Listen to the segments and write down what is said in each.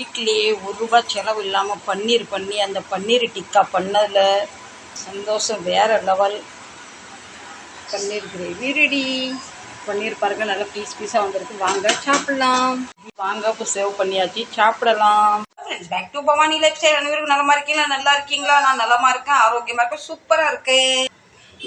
வீட்டிலேயே ₹1 செலவு இல்லாமல் பன்னீர் பண்ணி அந்த பன்னீர் டிக்கா பண்ணதில் சந்தோஷம் வேறு லெவல். பன்னீர் கிரேவி ரெடி. பன்னீர் பாருங்கள், நல்லா பீஸாக வந்திருக்கு. வாங்க சாப்பிடலாம். வாங்க இப்போ சேவ் பண்ணியாச்சு, சாப்பிடலாம். Back to Bhavani lifestyle. அனைவருக்கும் நலமா இருக்கீங்களா? நல்லா இருக்கீங்களா? நான் நலமா இருக்கேன், ஆரோக்கியமாக இருக்கேன், சூப்பராக இருக்கேன்.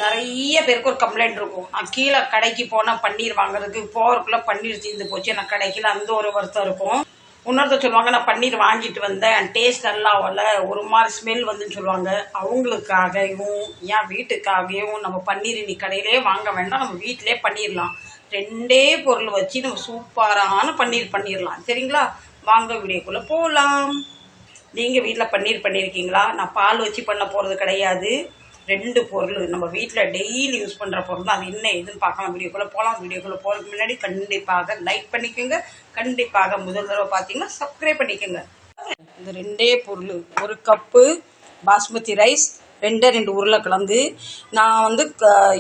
நிறைய பேருக்கு ஒரு கம்ப்ளைண்ட் இருக்கும், நான் கீழே கடைக்கு போனால் பன்னீர் வாங்குறதுக்கு போகிறதுக்குள்ளே பன்னீர் தீர்ந்து போச்சு, நான் கடைக்கில் அந்த ஒரு வருத்தம் இருக்கும். இன்னொருத்தர் சொல்லுவாங்க, நான் பன்னீர் வாங்கிட்டு வந்தேன், டேஸ்ட் நல்லா வரல, ஒரு மாதிரி ஸ்மெல் வந்துன்னு சொல்லுவாங்க. அவங்களுக்காகவும் என் வீட்டுக்காகவும் நம்ம பன்னீர் இன்னைக்கு கடையிலே வாங்க வேண்டாம், நம்ம வீட்டிலே பண்ணிடலாம். 2 பொருள் வச்சு நம்ம சூப்பரான பன்னீர் பண்ணிடலாம். சரிங்களா? வாங்க வீடியோக்குள்ளே போகலாம். நீங்கள் வீட்டில் பன்னீர் பண்ணியிருக்கீங்களா? நான் பால் வச்சு பண்ண போகிறது கிடையாது. 2 பொருள் நம்ம வீட்டில் டெய்லி யூஸ் பண்ணுற பொருள் தான். அது என்ன எதுன்னு பார்க்கலாம். வீடியோக்குள்ளே போகலாம். வீடியோக்குள்ளே போகிறதுக்கு முன்னாடி கண்டிப்பாக லைக் பண்ணிக்கோங்க. கண்டிப்பாக முதல் தடவை பார்த்தீங்கன்னா சப்ஸ்கிரைப் பண்ணிக்கோங்க. இந்த 2 பொருள், 1 கப்பு பாஸ்மதி ரைஸ், 2 உருளைக்கிழங்கு. நான் வந்து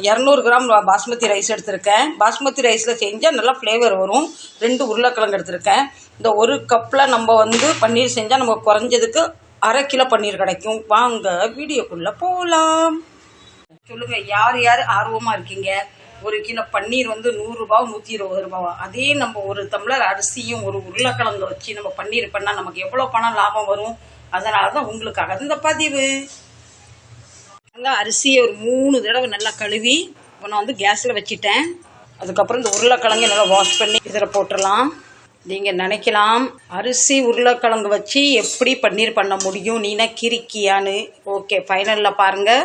200 கிராம் பாஸ்மதி ரைஸ் எடுத்திருக்கேன். பாஸ்மதி ரைஸில் செஞ்சால் நல்லா ஃப்ளேவர் வரும். 2 உருளைக்கிழங்கு எடுத்திருக்கேன். இந்த 1 கப்பில் நம்ம வந்து பன்னீர் செஞ்சால் நம்ம குறைஞ்சதுக்கு ½ கிலோ பன்னீர் கிடைக்கும். வாங்க வீடியோக்குள்ளே போகலாம். சொல்லுங்கள், யார் யார் ஆர்வமாக இருக்கீங்க? 1 கிலோ பன்னீர் வந்து ₹100, ₹120. அதே நம்ம 1 டம்ளர் அரிசியும் 1 உருளைக்கிழங்கு வச்சு நம்ம பன்னீர் பண்ணால் நமக்கு எவ்வளோ பணம் லாபம் வரும்? அதனால தான் உங்களுக்காக இந்த பதிவு. அரிசியை ஒரு 3 தடவை நல்லா கழுவி இப்போ நான் வந்து கேஸில் வச்சுட்டேன். அதுக்கப்புறம் இந்த உருளைக்கிழங்கு நல்லா வாஷ் பண்ணி இதில் போட்டுடலாம். நீங்கள் நினைக்கலாம், அரிசி உருளைக்கிழங்கு வச்சு எப்படி பன்னீர் பண்ண முடியும், நீனா கிறுக்கியான்னு. ஓகே, ஃபைனலில் பாருங்கள்.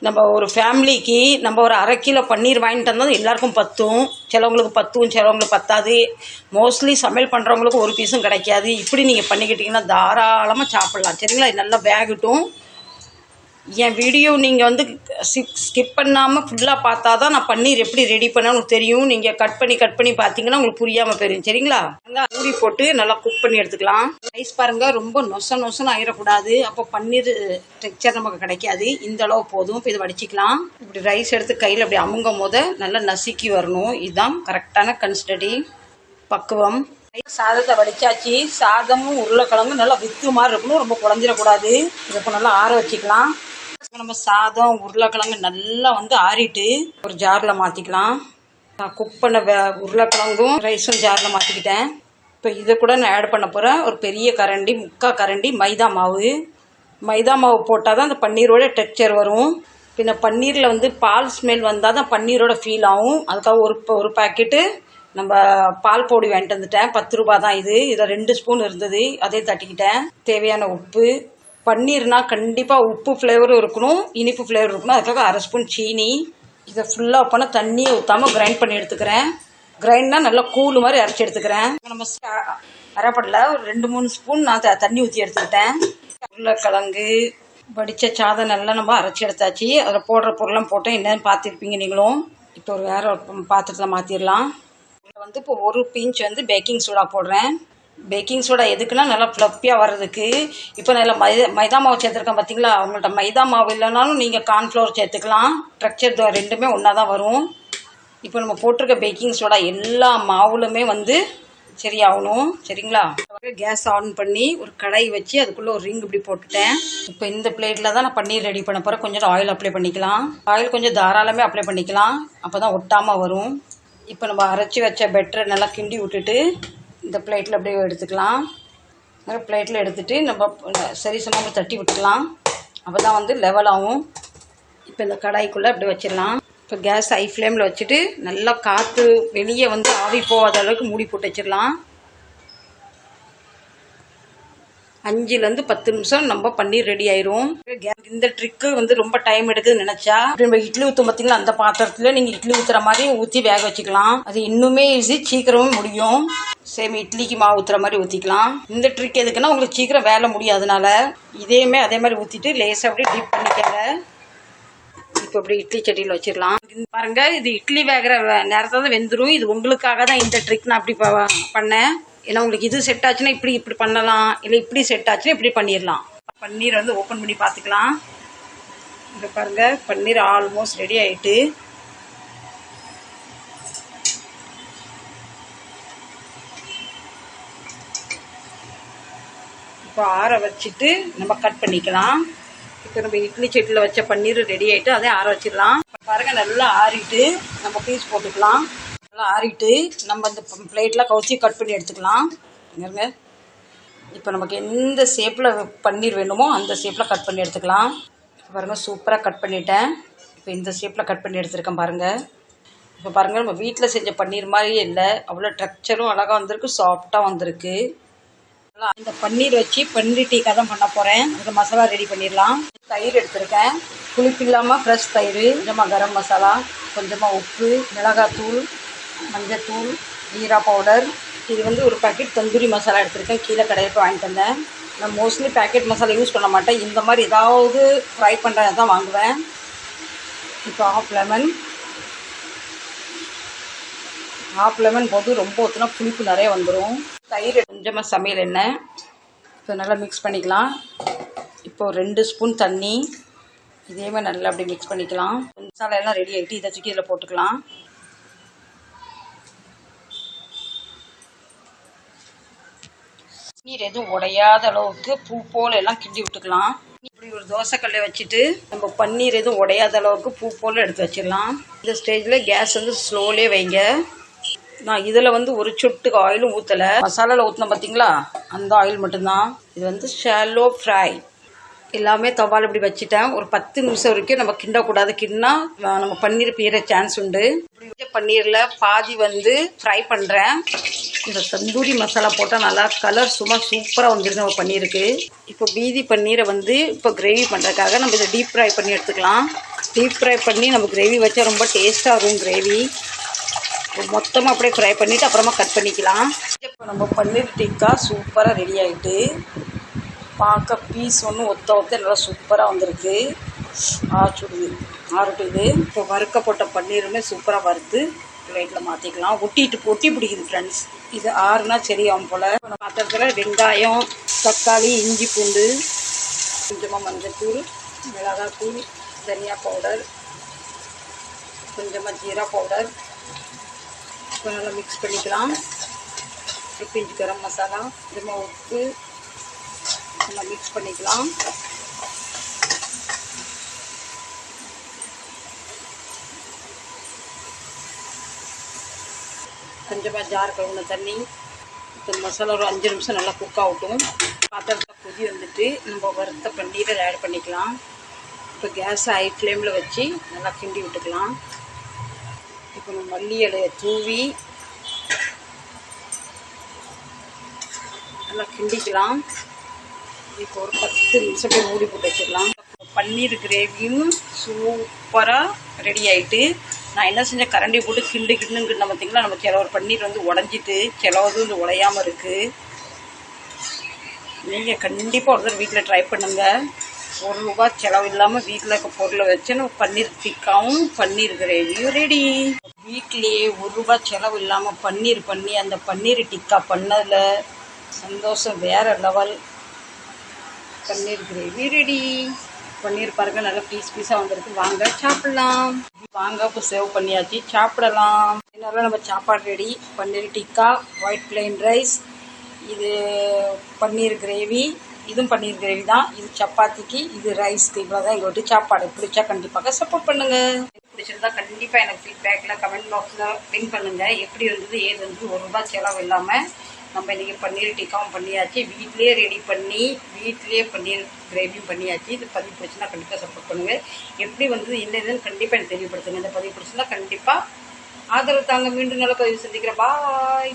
நம்ம ஒரு ஃபேமிலிக்கு நம்ம ஒரு ½ கிலோ பன்னீர் வாங்கிட்டு வந்தால் எல்லாருக்கும் பத்தும். சிலவங்களுக்கு பத்தும், சிலவங்களுக்கு பத்தாது. மோஸ்ட்லி சமையல் பண்ணுறவங்களுக்கு ஒரு பீஸும் கிடைக்காது. இப்படி நீங்கள் பண்ணிக்கிட்டிங்கன்னா தாராளமாக சாப்பிட்லாம். சரிங்களா? நல்லா வேகட்டும். என் வீடியோ நீங்கள் வந்து ஸ்கிப் பண்ணாமல் ஃபுல்லாக பார்த்தா தான் நான் பன்னீர் எப்படி ரெடி பண்ண உங்களுக்கு தெரியும். நீங்கள் கட் பண்ணி பார்த்தீங்கன்னா உங்களுக்கு புரியாமல் போயிடும். சரிங்களா? ஊறி போட்டு நல்லா குக் பண்ணி எடுத்துக்கலாம். ரைஸ் பாருங்கள், ரொம்ப நொசன்னு ஆயிடக்கூடாது, அப்போ பன்னீர் டெக்ஸ்சர் நமக்கு கிடைக்காது. இந்த அளவு போதும். இப்போ இதை வடிச்சிக்கலாம். இப்படி ரைஸ் எடுத்து கையில் அப்படி அமுங்கும் போது நல்லா நசுக்கி வரணும். இதுதான் கரெக்டான கன்சிஸ்டன்சி, பக்குவம். சாதத்தை வடிச்சாச்சு. சாதமும் உருளைக்கிழங்கும் நல்லா வித்து மாதிரி இருக்கணும், ரொம்ப குழஞ்சிடக்கூடாது. இதை இப்போ நல்லா ஆற வச்சுக்கலாம். நம்ம சாதம் உருளைக்கிழங்கு நல்லா வந்து ஆறிட்டு ஒரு ஜாரில் மாற்றிக்கலாம். நான் குக் பண்ண உருளைக்கிழங்கும் ரைஸும் ஜாரில் மாற்றிக்கிட்டேன். இப்போ இதை கூட நான் ஆட் பண்ண போகிறேன். ஒரு பெரிய கரண்டி, 3/4 கரண்டி மைதா மாவு போட்டால் தான் அந்த பன்னீரோட டெக்ஸ்சர் வரும். பின்ன பன்னீரில் வந்து பால் ஸ்மெல் வந்தால் தான் பன்னீரோட ஃபீல் ஆகும். அதுக்காக ஒரு பாக்கெட்டு நம்ம பால் பொடி வாங்கிட்டு வந்துட்டேன். ₹10 தான் இது. இதில் 2 ஸ்பூன் இருந்தது, அதே தட்டிக்கிட்டேன். தேவையான உப்பு. பன்னீர்னால் கண்டிப்பாக உப்பு ஃப்ளேவரும் இருக்கணும், இனிப்பு ஃப்ளேவர் இருக்கணும். அதுக்காக ½ ஸ்பூன் சீனி. இதை ஃபுல்லாக பண்ண தண்ணியை ஊற்றாமல் கிரைண்ட் பண்ணி எடுத்துக்கிறேன். கிரைண்ட்னா நல்லா கூழ் மாதிரி அரைச்சி எடுத்துக்கிறேன். நம்ம அரைப்படல ஒரு 2-3 ஸ்பூன் நான் தண்ணி ஊற்றி எடுத்துக்கிட்டேன். உருளைக்கிழங்கு வடித்த சாதம் நல்லா நம்ம அரைச்சி எடுத்தாச்சு. அதில் போடுற பொருள்லாம் போட்டேன், என்னன்னு பார்த்துருப்பீங்க நீங்களும். இப்போ வேறு ஒரு பாத்திரத்தில் மாற்றிடலாம். இதில் வந்து இப்போ 1 பிஞ்ச் வந்து பேக்கிங் சோடா போடுறேன். பேக்கிங் சோடா எதுக்குன்னா நல்லா ஃப்ளப்பியாக வர்றதுக்கு. இப்போ நல்லா மைதா மாவு சேர்த்துருக்கேன் பார்த்தீங்களா? அவங்கள்ட்ட மைதா மாவு இல்லைனாலும் நீங்கள் கார்ன்ஃப்ளவர் சேர்த்துக்கலாம். ஸ்ட்ரக்சர் 2மே ஒன்றா தான் வரும். இப்போ நம்ம போட்டிருக்க பேக்கிங் சோடா எல்லா மாவுலுமே வந்து சரியாகணும். சரிங்களா? கேஸ் ஆன் பண்ணி ஒரு கடாய் வச்சு அதுக்குள்ளே ஒரு ரிங் இப்படி போட்டுட்டேன். இப்போ இந்த பிளேட்டில் தான் நான் பன்னீர் ரெடி பண்ண போகிறேன். கொஞ்சம் ஆயில் அப்ளை பண்ணிக்கலாம். ஆயில் கொஞ்சம் தாராளமே அப்ளை பண்ணிக்கலாம், அப்போ தான் ஒட்டாமல் வரும். இப்போ நம்ம அரைச்சி வச்ச பெட்டரை நல்லா கிண்டி விட்டுட்டு இந்த பிளேட்டில் அப்படியே எடுத்துக்கலாம். பிளேட்டில் எடுத்துகிட்டு நம்ம சரிசமமாக தட்டி விட்டுக்கலாம், அப்போ தான் வந்து லெவலாகும். இப்போ இந்த கடாய்க்குள்ளே அப்படி வச்சிடலாம். இப்போ கேஸ் ஹை ஃப்ளேமில் வச்சுட்டு நல்லா காற்று வெளியே வந்து ஆவி போகாத அளவுக்கு மூடி போட்டு வச்சிடலாம். 5லேருந்து 10 நிமிஷம் நம்ம பன்னீர் ரெடி ஆயிரும். இந்த ட்ரிக்கு வந்து ரொம்ப டைம் எடுக்குதுன்னு நினைச்சா நம்ம இட்லி ஊற்றும் பார்த்தீங்களா, அந்த பாத்திரத்தில் நீங்கள் இட்லி ஊற்றுற மாதிரி ஊற்றி வேக வச்சுக்கலாம். அது இன்னுமே ஈஸி, சீக்கிரமும் முடியும். சேம் இட்லிக்கு மாவு ஊற்றுற மாதிரி ஊற்றிக்கலாம். இந்த ட்ரிக் எதுக்குன்னா உங்களுக்கு சீக்கிரம் வேலை முடியாதனால இதேமே அதே மாதிரி ஊற்றிட்டு லேசாக அப்படியே டீப் பண்ணிக்கங்க. இப்போ இப்படி இட்லி சட்டியில் வச்சிடலாம். பாருங்க, இது இட்லி வேகிற நேரத்தில் தான் வெந்துடும். இது உங்களுக்காக தான் இந்த ட்ரிக் நான் அப்படி பண்ணேன். ஏன்னா உங்களுக்கு இது செட் ஆச்சுன்னா இப்படி பண்ணலாம், இல்லை இப்படி செட் ஆச்சுன்னா இப்படி பண்ணிடலாம். பன்னீர் வந்து ஓப்பன் பண்ணி பார்த்துக்கலாம். இங்கே பாருங்கள், பன்னீர் ஆல்மோஸ்ட் ரெடி ஆகிட்டு. இப்போ ஆற வச்சுட்டு நம்ம கட் பண்ணிக்கலாம். இப்போ நம்ம இட்லி சட்டியில் வச்ச பன்னீர் ரெடி ஆகிட்டு அதே ஆற வச்சிடலாம். பாருங்கள் நல்லா ஆறிட்டு நம்ம பீஸ் போட்டுக்கலாம். நல்லா ஆறிட்டு நம்ம இந்த பிளேட்டில் கவுச்சி கட் பண்ணி எடுத்துக்கலாம். பாருங்க, இப்போ நமக்கு எந்த ஷேப்பில் பன்னீர் வேணுமோ அந்த ஷேப்பில் கட் பண்ணி எடுத்துக்கலாம். பாருங்கள் சூப்பராக கட் பண்ணிட்டேன். இப்போ இந்த ஷேப்பில் கட் பண்ணி எடுத்துருக்கேன் பாருங்கள். இப்போ பாருங்கள் நம்ம வீட்டில் செஞ்ச பன்னீர் மாதிரியே இல்லை, அவ்வளோ டெக்ஸ்சரும் அழகாக வந்திருக்கு, சாஃப்டாக வந்திருக்கு. இந்த பன்னீர் வச்சு பன்னீர் டீக்கா தான் பண்ண போகிறேன். அதுக்கு மசாலா ரெடி பண்ணிடலாம். தயிர் எடுத்திருக்கேன், புளிப்பு இல்லாமல் ஃப்ரெஷ் தயிர், கொஞ்சமாக கரம் மசாலா, கொஞ்சமாக உப்பு, மிளகாத்தூள், மஞ்சத்தூள், ஜீரா பவுடர். இது வந்து ஒரு பேக்கெட் தந்தூரி மசாலா எடுத்திருக்கேன், கீழே கடையில் போய் வாங்கிட்டு வந்தேன். நான் மோஸ்ட்லி பேக்கெட் மசாலா யூஸ் பண்ண மாட்டேன், இந்த மாதிரி ஏதாவது ஃப்ரை பண்ணுறது தான் வாங்குவேன். இப்போ ஹாஃப் லெமன் போது ரொம்ப ஊற்றினா புளிப்பு நிறைய வந்துடும். தயிர் கொஞ்சமாக சமையல் எண்ணெய் இப்போ நல்லா மிக்ஸ் பண்ணிக்கலாம். இப்போது 2 ஸ்பூன் தண்ணி, இதே மாதிரி நல்லா அப்படி மிக்ஸ் பண்ணிக்கலாம். மசாலா எல்லாம் ரெடி ஆகிட்டு இதை தூக்கி இதில் போட்டுக்கலாம். நீர் எதுவும் உடையாத அளவுக்கு பூ போல் எல்லாம் கிண்டி விட்டுக்கலாம். இப்படி ஒரு தோசைக்கல்லை வச்சுட்டு நம்ம பன்னீர் எதுவும் உடையாத அளவுக்கு பூ போல் எடுத்து வச்சிடலாம். இந்த ஸ்டேஜில் கேஸ் வந்து ஸ்லோலே வைங்க. நான் இதில் வந்து ஒரு சொட்டுக்கு ஆயிலும் ஊற்றலை, மசாலாவில் ஊற்றின பார்த்தீங்களா அந்த ஆயில் மட்டும்தான். இது வந்து ஷாலோ ஃப்ரை. எல்லாமே தவால் இப்படி வச்சுட்டேன். ஒரு 10 நிமிஷம் வரைக்கும் நம்ம கிண்டக்கூடாது, கிண்டா நம்ம பன்னீர் பீற சான்ஸ் உண்டு. இப்படி பன்னீரில் பாதி வந்து ஃப்ரை பண்ணுறேன். இந்த தந்தூரி மசாலா போட்டால் நல்லா கலர் சும்மா சூப்பராக வந்துருக்கு நம்ம பன்னீருக்கு. இப்போ மீதி பன்னீரை வந்து இப்போ கிரேவி பண்ணுறதுக்காக நம்ம இதை டீப் ஃப்ரை பண்ணி எடுத்துக்கலாம். டீப் ஃப்ரை பண்ணி நம்ம கிரேவி வச்சா ரொம்ப டேஸ்ட்டாக இருக்கும் கிரேவி. மொத்தமாக அப்படியே ஃப்ரை பண்ணிவிட்டு அப்புறமா கட் பண்ணிக்கலாம். இப்போ நம்ம பன்னீர் டிக்கா சூப்பராக ரெடி ஆகிட்டு, பார்க்க பீஸ் ஒன்று ஒத்த நல்லா சூப்பராக வந்திருக்கு. ஆறட்டுது. இப்போ வறுக்கப்பட்ட பன்னீருமே சூப்பராக வறுத்து பிளேட்டில் மாற்றிக்கலாம். ஒட்டி பிடிக்குது ஃப்ரெண்ட்ஸ். இது ஆறுனா சரியாகும் போல். பாத்திரத்தில் வெங்காயம், தக்காளி, இஞ்சி பூண்டு, கொஞ்சமாக மஞ்சத்தூள், மிளகாத்தூள், தனியா பவுடர், கொஞ்சமாக ஜீரா பவுடர், இப்போ நல்லா மிக்ஸ் பண்ணிக்கலாம். பிஞ்சு கரம் மசாலா, கொஞ்சமாக உப்பு, நல்லா மிக்ஸ் பண்ணிக்கலாம். கொஞ்சமாக ஜார் கழுவுன தண்ணி. இப்போ மசாலா ஒரு 5 நிமிஷம் நல்லா குக் ஆகட்டும். பாத்திரத்தில் கொதி வந்துட்டு நம்ம வறுத்த பன்னீரை ஆட் பண்ணிக்கலாம். இப்போ கேஸ் ஹை ஃப்ளேமில் வச்சு நல்லா கிண்டி விட்டுக்கலாம். இப்போ நம்ம மல்லி இலையை தூவி நல்லா கிண்டிக்கலாம். இப்போ ஒரு 10 நிமிஷம் போய் மூடி போட்டு வச்சிடலாம். பன்னீர் கிரேவியும் சூப்பராக ரெடி ஆகிட்டு, நான் என்ன செஞ்சேன், கரண்டி போட்டு கிண்டுன்னு பார்த்தீங்களா, நம்ம சில ஒரு பன்னீர் வந்து உடஞ்சிட்டு சிலவது வந்து உடையாமல் இருக்குது. நீங்கள் கண்டிப்பாக ஒரு தடவை வீட்டில் ட்ரை பண்ணுங்கள். ₹1 செலவு இல்லாமல் வீட்டில் இருக்க பொருளை வச்சு நம்ம பன்னீர் டிக்காவும் பன்னீர் கிரேவியும் ரெடி. வீட்டிலேயே ₹1 செலவு இல்லாமல் பன்னீர் பண்ணி அந்த பன்னீர் டிக்கா பண்ணதில் சந்தோஷம் வேறு லெவல். பன்னீர் கிரேவி ரெடி. பன்னீர் பாருங்கள் நல்லா பீஸாக வந்திருக்கு. வாங்க சாப்பிடலாம். வாங்க இப்போ சேவ் பண்ணியாச்சு, சாப்பிடலாம். இதனால நம்ம சாப்பாடு ready. Paneer tikka, white plain rice, இது பன்னீர் கிரேவி, இதுவும் பன்னீர் கிரேவி தான். இது சப்பாத்திக்கு, இது ரைஸ்க்கு. இவ்வளோ தான் எங்கள் வீட்டு சாப்பாடு. பிடிச்சா கண்டிப்பாக சப்போர்ட் பண்ணுங்கள். பிடிச்சிருந்தா கண்டிப்பாக எனக்கு ஃபீட்பேக்கில் கமெண்ட் பாக்ஸில் பின் பண்ணுங்கள். எப்படி இருந்தது, ஏது இருந்தது. ₹1 செலவு இல்லாமல் நம்ம இன்றைக்கி பன்னீர் டிக்காவும் பண்ணியாச்சு. வீட்டிலே ரெடி பண்ணி வீட்டிலே பன்னீர் கிரேவியும் பண்ணியாச்சு. இது பதிவு பிடிச்சுன்னா கண்டிப்பாக சப்போர்ட் பண்ணுங்கள். எப்படி வந்தது என்ன இதுன்னு கண்டிப்பாக எனக்கு தெரியப்படுத்துங்க. இந்த பதிவு பிடிச்சுன்னா கண்டிப்பாக ஆதரவு தாங்க. மீண்டும் நல்ல பதிவு சந்திக்கிறேன். பாய்.